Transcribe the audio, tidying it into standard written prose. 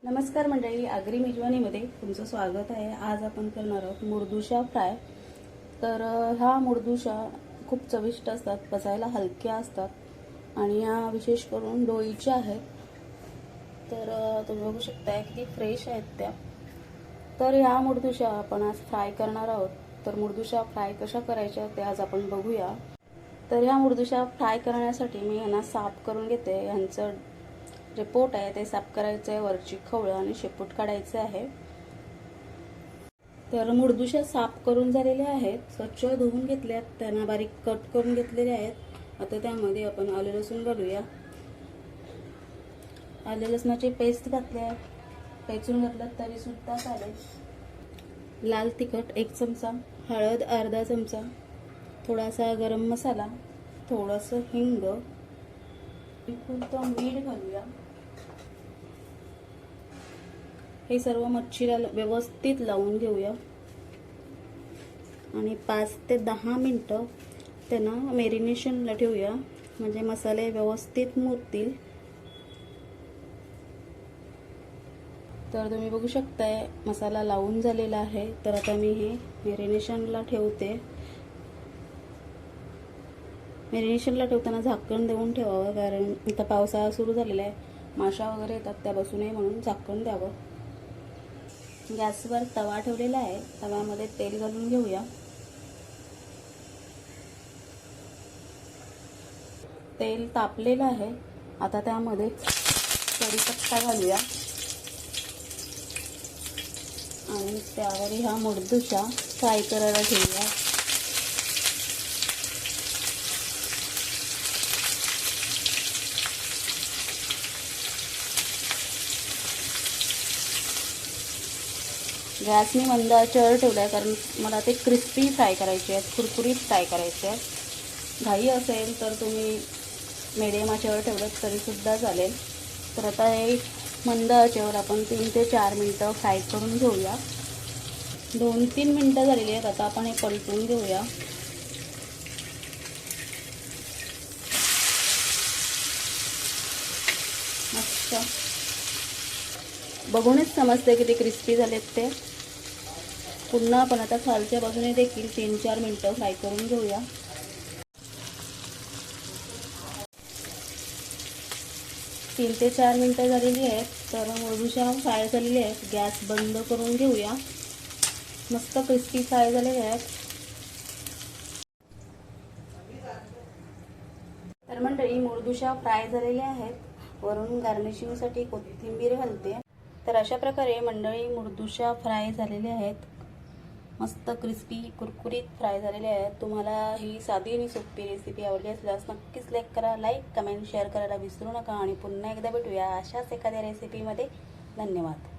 नमस्कार मंडळी, आगरी मेजवानीमध्ये तुमचं स्वागत आहे। आज आपण करणार आहोत मुरदुशा फ्राय। तर हा मुरदुशा खूप चविष्ट असतात, पचायला हलक्या असतात आणि या विशेष करून डोईच्या आहेत। तर तुम्ही बघू शकता किती फ्रेश आहेत त्या। तर ह्या मुरदुशा आपण आज फ्राय करणार आहोत। तर मुरदुशा फ्राय कशा करायच्या ते आज आपण बघूया। तर ह्या मुरदुशा फ्राय करण्यासाठी मी यांना साफ करून घेते। यांचं जे पोट आहे ते साफ करायचं आहे, वरची खवळं आणि शेपूट काढायचे आहे। तर मुरदुशा साफ करून झालेल्या आहेत, स्वच्छ धुवून घेतल्यात, त्यांना बारीक कट करून घेतलेले आहेत। आता त्यामध्ये आपण आले लसूण घालूया। आले लसणाची पेस्ट घातल्या, पेचून घातलं तरी सुद्धा चालेल। लाल तिखट 1 चमचा, हळद अर्धा चमचा, थोडासा गरम मसाला, थोडंसं हिंग, मीठ घालूया। हे सर्व मच्छीला व्यवस्थित लावून घेऊया आणि 5 ते 10 मिनिटं त्यांना मॅरिनेशनला ठेवूया, म्हणजे मसाले व्यवस्थित मुरतील। तर तुम्ही बघू शकताय मसाला लावून झालेला आहे। तर आता मी हे मॅरिनेशनला ठेवते। मॅरिनेशनला ठेवताना झाकण देऊन ठेवावं, कारण आता पावसाळा सुरू झालेला आहे, माशा वगैरे येतात, त्या बसू नये म्हणून झाकण द्यावं। गॅसवर तवा ठेवलेला आहे, तव्यामध्ये तेल घालून घेऊया। तेल तापलेलं आहे, आता त्यामध्ये कढीपत्ता घालूया आणि त्यावर हा मुरदुशा फ्राय करायला ठेवूया। गॅस मी मंद आचेवर ठेवलाय, कारण मला ते क्रिस्पी फ्राय करायचे आहेत, कुरकुरीत फ्राय करायचे आहेत। घाई असेल तर तुम्ही मीडियम आचेवर ठेवलं तरी सुद्धा चालेल। तर आता हे मंद आचेवर आपण 3 ते 4 मिनिटं फ्राय करून घेऊया। 2-3 मिनिटं झालेली आहेत, आता आपण हे पलटून घेऊया। मस्त बघूनच समजते किती क्रिस्पी झालेत ते। पुन्हा आपण आता खालच्या बाजूने देखील 3-4 मिनिटं फ्राय करून घेऊया। 3 ते 4 मिनिटं झालेली आहेत, तर मुरदुशा फ्राय झालेली आहेत। गॅस बंद करून घेऊया। मस्त क्रिस्पी फ्राय झालेले आहेत। तर मंडळी, मुरदुशा फ्राय झालेले आहेत, वरून गार्निशिंगसाठी कोथिंबीर घालते। तर अशा प्रकारे मंडळी मुरदुशा फ्राय झालेले आहेत, मस्त क्रिस्पी कुरकुरीत फ्राय झालेले आहेत। तुम्हाला ही साधी आणि सोपी रेसिपी आवडली असल्यास नक्कीच लाईक करा, लाईक कमेंट शेअर करायला विसरू नका आणि पुन्हा एकदा भेटूया अशाच एखाद्या रेसिपीमध्ये। धन्यवाद।